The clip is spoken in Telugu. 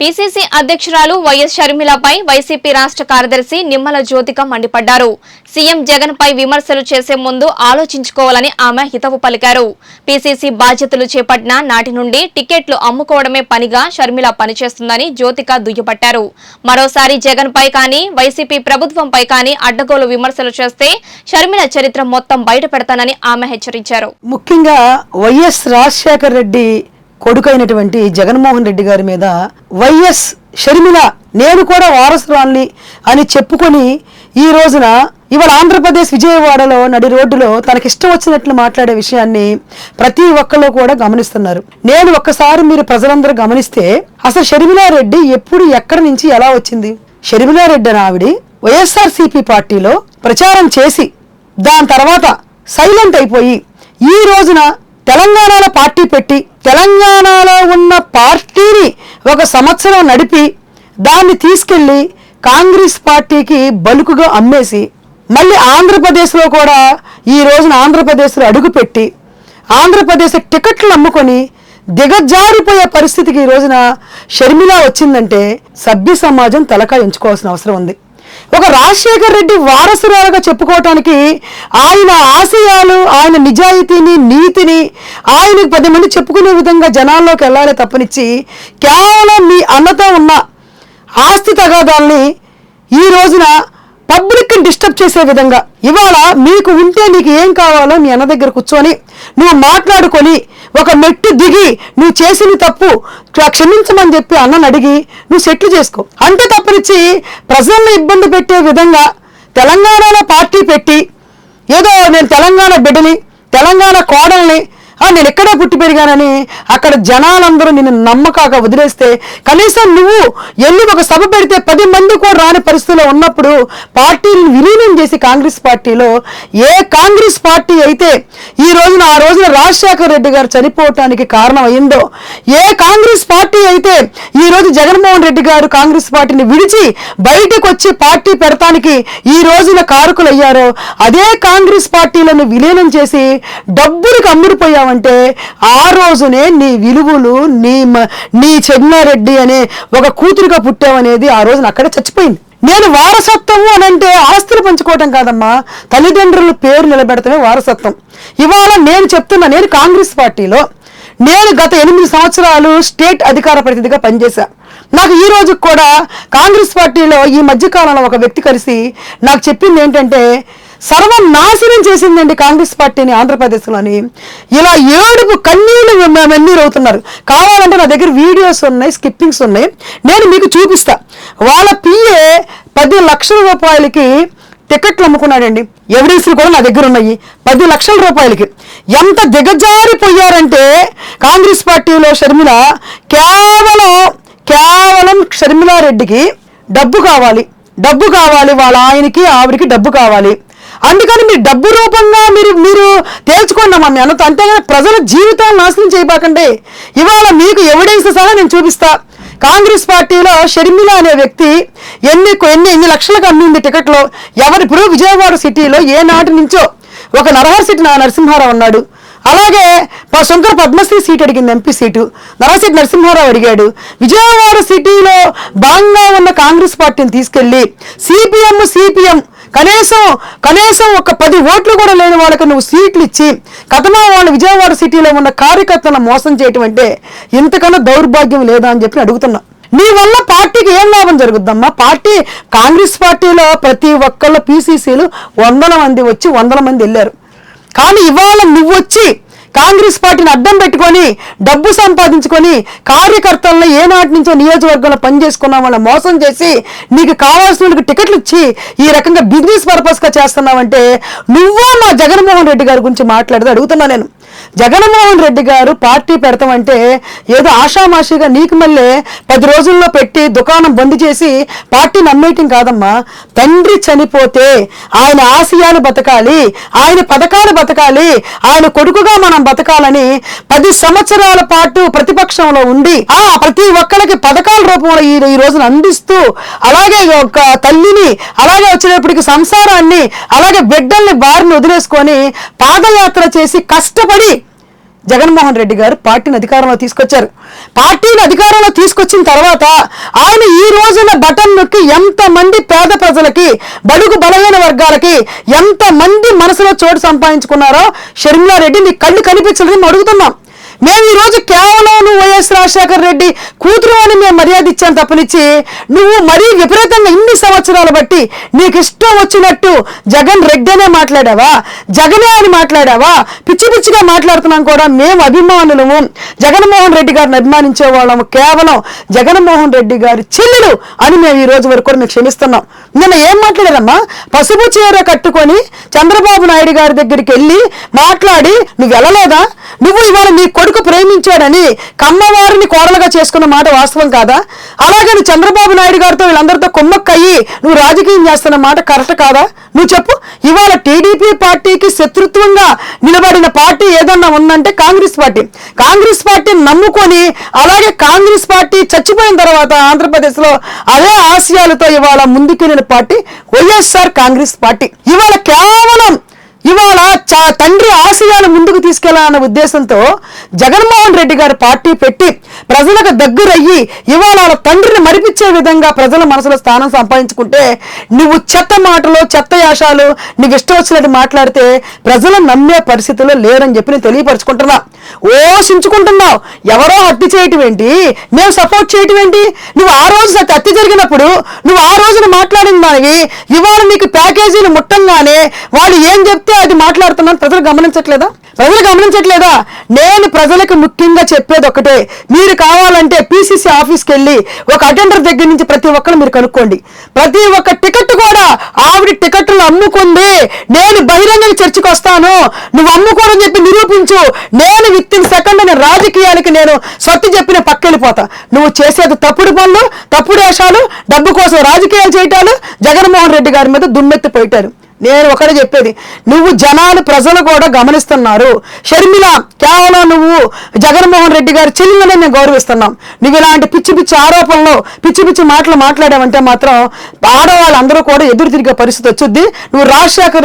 పీసీసీ అధ్యక్షురాలు వైఎస్ షర్మిలపై వైసీపీ రాష్ట్ర కార్యదర్శి నిమ్మల జ్యోతిక మండిపడ్డారు. సీఎం జగన్ పై విమర్శలు చేసే ముందు ఆలోచించుకోవాలని ఆమె హితవు పలికారు. పీసీసీ బాధ్యతలు చేపట్టిన నాటి నుండి టికెట్లు అమ్ముకోవడమే పనిగా షర్మిల పనిచేస్తుందని జ్యోతిక దుయ్యబట్టారు. మరోసారి జగన్ పై కానీ వైసీపీ ప్రభుత్వంపై కానీ అడ్డగోలు విమర్శలు చేస్తే షర్మిల చరిత్ర మొత్తం బయట పెడతానని ఆమె హెచ్చరించారు. ముఖ్యంగా వైఎస్ రాజశేఖర రెడ్డి కొడుకైనటువంటి జగన్మోహన్ రెడ్డి గారి మీద వైఎస్ షర్మిల నేను కూడా వారసురాల్ని అని చెప్పుకొని ఈ రోజున ఇవాళ ఆంధ్రప్రదేశ్ విజయవాడలో నడి రోడ్డులో తనకిష్టం వచ్చినట్లు మాట్లాడే విషయాన్ని ప్రతి ఒక్కళ్ళు కూడా గమనిస్తున్నారు. నేను ఒక్కసారి మీరు ప్రజలందరూ గమనిస్తే అసలు షర్మిలారెడ్డి ఎప్పుడు ఎక్కడి నుంచి ఎలా వచ్చింది? షర్మిలారెడ్డి అని ఆవిడ వైఎస్ఆర్సీపీ పార్టీలో ప్రచారం చేసి దాని తర్వాత సైలెంట్ అయిపోయి ఈ రోజున తెలంగాణలో పార్టీ పెట్టి తెలంగాణలో ఉన్న పార్టీని ఒక సంవత్సరం నడిపి దాన్ని తీసుకెళ్లి కాంగ్రెస్ పార్టీకి బలుకుగా అమ్మేసి మళ్ళీ ఆంధ్రప్రదేశ్లో కూడా ఈ రోజున ఆంధ్రప్రదేశ్లో అడుగుపెట్టి ఆంధ్రప్రదేశ్ టికెట్లు అమ్ముకొని దిగజారిపోయే పరిస్థితికి ఈ రోజున షర్మిల వచ్చిందంటే సభ్య సమాజం తలకాయ ఉంచుకోవాల్సిన అవసరం ఉంది. ఒక రాజశేఖర రెడ్డి వారసురాలుగా చెప్పుకోవటానికి ఆయన ఆశయాలు ఆయన నిజాయితీని నీతిని ఆయనకు 10 మంది చెప్పుకునే విధంగా జనాల్లోకి వెళ్ళాలి తప్పనిచ్చి కేవలం మీ అన్నతో ఉన్న ఆస్తి తగాదాల్ని ఈ రోజున పబ్లిక్ని డిస్టర్బ్ చేసే విధంగా ఇవాళ మీకు ఉంటే నీకు ఏం కావాలో మీ అన్న దగ్గర కూర్చొని నువ్వు మాట్లాడుకొని ఒక మెట్టు దిగి నువ్వు చేసిన తప్పు క్షమించమని చెప్పి అన్నను అడిగి నువ్వు సెటిల్ చేసుకో. అంతే తప్పనిచ్చి ప్రజలను ఇబ్బంది పెట్టే విధంగా తెలంగాణలో పార్టీ పెట్టి ఏదో నేను తెలంగాణ బిడ్డని తెలంగాణ కోడల్ని నేను ఎక్కడే పుట్టి పెరిగానని అక్కడ జనాలందరూ నిన్ను నమ్మకాక వదిలేస్తే కనీసం నువ్వు ఎన్ని ఒక సభ పెడితే 10 మంది కూడా రాని పరిస్థితిలో ఉన్నప్పుడు పార్టీని విలీనం చేసి కాంగ్రెస్ పార్టీలో ఏ కాంగ్రెస్ పార్టీ అయితే ఈ రోజున ఆ రోజున రాజశేఖర రెడ్డి గారు చనిపోవటానికి కారణం అయిందో ఏ కాంగ్రెస్ పార్టీ అయితే ఈ రోజు జగన్మోహన్ రెడ్డి గారు కాంగ్రెస్ పార్టీని విడిచి బయటకు వచ్చి పార్టీ పెడతానికి ఈ రోజున కారకులు అయ్యారో అదే కాంగ్రెస్ పార్టీలను విలీనం చేసి డబ్బులకు అమ్ముడిపోయావు అంటే ఆ రోజునే నీ విలువలు నీ చెన్నారెడ్డి అనే ఒక కూతురుగా పుట్టావనేది ఆ రోజున అక్కడే చచ్చిపోయింది. నేను వారసత్వము అని అంటే ఆస్తులు పంచుకోవటం కాదమ్మా, తల్లిదండ్రుల పేరు నిలబెడతమే వారసత్వం. ఇవాళ నేను చెప్తున్నా, నేను కాంగ్రెస్ పార్టీలో నేను గత 8 సంవత్సరాలు స్టేట్ అధికార ప్రతినిధిగా పనిచేశా. నాకు ఈ రోజు కూడా కాంగ్రెస్ పార్టీలో ఈ మధ్యకాలంలో ఒక వ్యక్తి కలిసి నాకు చెప్పింది ఏంటంటే సర్వనాశనం చేసిందండి కాంగ్రెస్ పార్టీని ఆంధ్రప్రదేశ్లోని. ఇలా ఏడుపు కన్నీళ్ళు అవుతున్నారు. కావాలంటే నా దగ్గర వీడియోస్ ఉన్నాయి, స్కిప్పింగ్స్ ఉన్నాయి, నేను మీకు చూపిస్తా. వాళ్ళ పిఏ 10 లక్షల రూపాయలకి టికెట్లు అమ్ముకున్నాడండి. ఎవిడెన్స్లు కూడా నా దగ్గర ఉన్నాయి. 10 లక్షల రూపాయలకి ఎంత దిగజారిపోయారంటే కాంగ్రెస్ పార్టీలో షర్మిల కేవలం షర్మిలారెడ్డికి డబ్బు కావాలి, వాళ్ళ ఆయనకి ఆవిడికి డబ్బు కావాలి. అందుకని మీరు డబ్బు రూపంగా మీరు తేల్చుకోండి మా అన్నతో, అంతేగాని ప్రజల జీవితాలను నాశనం చేయబాకండి. ఇవాళ మీకు ఎవిడెన్స్ సహా నేను చూపిస్తా. కాంగ్రెస్ పార్టీలో షర్మిల అనే వ్యక్తి ఎన్ని లక్షలకు అమ్మింది టికెట్లో. ఇప్పుడు విజయవాడ సిటీలో ఏ నాటి నుంచో ఒక నరహర్శెట్టి నరసింహారావు ఉన్నాడు. అలాగే శంకర పద్మశ్రీ సీట్ అడిగింది, ఎంపీ సీటు నరహర్శెట్టి నరసింహారావు అడిగాడు. విజయవాడ సిటీలో భాగంగా ఉన్న కాంగ్రెస్ పార్టీని తీసుకెళ్లి సిపిఎం కనీసం ఒక 10 ఓట్లు కూడా లేని వాళ్ళకి నువ్వు సీట్లు ఇచ్చి కథమా వాళ్ళు విజయవాడ సిటీలో ఉన్న కార్యకర్తలను మోసం చేయటం అంటే ఇంతకన్నా దౌర్భాగ్యం లేదా అని చెప్పి అడుగుతున్నా. నీ వల్ల పార్టీకి ఏం లాభం జరుగుద్దమ్మా? కాంగ్రెస్ పార్టీలో ప్రతి ఒక్కళ్ళ పీసీసీలు 100 మంది వచ్చి 100 మంది వెళ్ళారు. కానీ ఇవాళ నువ్వు వచ్చి కాంగ్రెస్ పార్టీని అడ్డం పెట్టుకొని డబ్బు సంపాదించుకొని కార్యకర్తలను ఏనాటి నుంచో నియోజకవర్గంలో పనిచేసుకున్న వాళ్ళని మోసం చేసి నీకు కావాల్సిన టికెట్లు ఇచ్చి ఈ రకంగా బిజినెస్ పర్పస్గా చేస్తున్నావంటే నువ్వు మా జగన్మోహన్ రెడ్డి గారి గురించి మాట్లాడితే అడుగుతున్నా నేను. జగన్మోహన్ రెడ్డి గారు పార్టీ పెడతామంటే ఏదో ఆషామాషిగా నీకు మళ్ళీ 10 రోజుల్లో పెట్టి దుకాణం బంద్ చేసి పార్టీని అమ్మేయటం కాదమ్మా. తండ్రి చనిపోతే ఆయన ఆశయాలు బతకాలి, ఆయన పథకాలు బతకాలి, ఆయన కొడుకుగా మనం బతకాలని 10 సంవత్సరాల పాటు ప్రతిపక్షంలో ఉండి ప్రతి ఒక్కరికి పథకాల రూపంలో ఈ రోజున అందిస్తూ అలాగే ఒక తల్లిని అలాగే వచ్చినప్పటికీ సంసారాన్ని అలాగే బిడ్డల్ని బారిని వదిలేసుకొని పాదయాత్ర చేసి కష్టపడి జగన్మోహన్ రెడ్డి గారు పార్టీని అధికారంలో తీసుకొచ్చారు. పార్టీని అధికారంలో తీసుకొచ్చిన తర్వాత ఆయన ఈ రోజున బటన్ నొక్కి ఎంతమంది పేద ప్రజలకి, బడుగు బలహీన వర్గాలకి ఎంతమంది మనసులో చోటు సంపాదించుకున్నారో షర్మిలారెడ్డి నీ కళ్ళు కనిపించలేదని మేము అడుగుతున్నాం. మేము ఈ రోజు కేవలం నువ్వు వైఎస్ రాజశేఖర రెడ్డి కూతురు అని మేము మర్యాద ఇచ్చాను తప్పనిచ్చి, నువ్వు మరీ విపరీతంగా ఇన్ని సంవత్సరాలు బట్టి నీకు ఇష్టం వచ్చినట్టు జగన్ రెడ్డి అనే మాట్లాడావా, జగనే అని మాట్లాడావా, పిచ్చి పిచ్చిగా మాట్లాడుతున్నాం కూడా. మేము అభిమానులము, జగన్మోహన్ రెడ్డి గారిని అభిమానించే వాళ్ళము, కేవలం జగన్మోహన్ రెడ్డి గారి చెల్లెలు అని మేము ఈ రోజు వరకు కూడా మేము క్షమిస్తున్నాం. నిన్న ఏం మాట్లాడారమ్మా, పసుపు చీర కట్టుకొని చంద్రబాబు నాయుడు గారి దగ్గరికి వెళ్ళి మాట్లాడి నువ్వు వెళ్ళలేదా? నువ్వు ఇవాళ నీ కొడుకు ప్రేమించాడని కమ్మవారిని కోడలుగా చేసుకున్న మాట వాస్తవం కాదా? అలాగే నువ్వు చంద్రబాబు నాయుడు గారితో వీళ్ళందరితో కుమ్మక్కయ్యి నువ్వు రాజకీయం చేస్తున్న మాట కరెక్ట్ కాదా? నువ్వు చెప్పు. ఇవాళ టీడీపీ పార్టీకి శత్రుత్వంగా నిలబడిన పార్టీ ఏదన్నా ఉందంటే కాంగ్రెస్ పార్టీ. కాంగ్రెస్ పార్టీని నమ్ముకొని, అలాగే కాంగ్రెస్ పార్టీ చచ్చిపోయిన తర్వాత ఆంధ్రప్రదేశ్లో అదే ఆశయాలతో ఇవాళ ముందుకెళ్ళిన పార్టీ వైఎస్ఆర్ కాంగ్రెస్ పార్టీ. ఇవాళ కేవలం తండ్రి ఆశయాలు ముందుకు తీసుకెళ్లాలన్న ఉద్దేశంతో జగన్మోహన్ రెడ్డి గారు పార్టీ పెట్టి ప్రజలకు దగ్గరయ్యి ఇవాళ తండ్రిని మరిపించే విధంగా ప్రజల మనసులో స్థానం సంపాదించుకుంటే, నువ్వు చెత్త మాటలు, చెత్త యాశాలు నువ్వు ఇష్టం వచ్చినట్టు మాట్లాడితే ప్రజలు నమ్మే పరిస్థితుల్లో లేరని చెప్పి నేను తెలియపరుచుకుంటున్నా. సించుకుంటున్నావు. ఎవరో హత్య చేయటం ఏంటి, మేము సపోర్ట్ చేయటం ఏంటి? నువ్వు ఆ రోజు హత్య జరిగినప్పుడు నువ్వు ఆ రోజున మాట్లాడిన దానివి ఇవాళ నీకు ప్యాకేజీలు ముట్టంగానే వాళ్ళు ఏం చెప్తే అది మాట్లాడుతున్నాను. ప్రజలు గమనించట్లేదా? నేను ప్రజలకు ముఖ్యంగా చెప్పేది ఒకటే, మీరు కావాలంటే పిసిసి ఆఫీస్కి వెళ్ళి ఒక అటెండర్ దగ్గర నుంచి ప్రతి ఒక్కరు మీరు కనుక్కోండి. ప్రతి ఒక్క టికెట్ కూడా ఆవిడ టికెట్లు అమ్ముకుంది. నేను బహిరంగంగా చర్చకు వస్తాను, నువ్వు అమ్ముకోరని చెప్పి నిరూపించు. నేను విత్ ఇన్ సెకండ్ నేను రాజకీయాలకి నేను సొత్తి చెప్పిన పక్కెళ్ళిపోతా. నువ్వు చేసేది తప్పుడు పనులు, తప్పుడు వేషాలు, డబ్బు కోసం రాజకీయాలు చేయటాలు జగన్మోహన్ రెడ్డి గారి మీద దుమ్మెత్తి పోయిటారు. నేను ఒకటే చెప్పేది, నువ్వు జనాలు, ప్రజలు కూడా గమనిస్తున్నారు. షర్మిల, కేవలం నువ్వు జగన్మోహన్ రెడ్డి గారి చెల్లెలనే మేము గౌరవిస్తున్నాం. నువ్వు ఇలాంటి పిచ్చి పిచ్చి ఆరోపణలు, పిచ్చి పిచ్చి మాటలు మాట్లాడావంటే మాత్రం ఆడవాళ్ళందరూ కూడా ఎదురు తిరిగే పరిస్థితి వచ్చుద్ది. నువ్వు రాజశేఖర రెడ్డి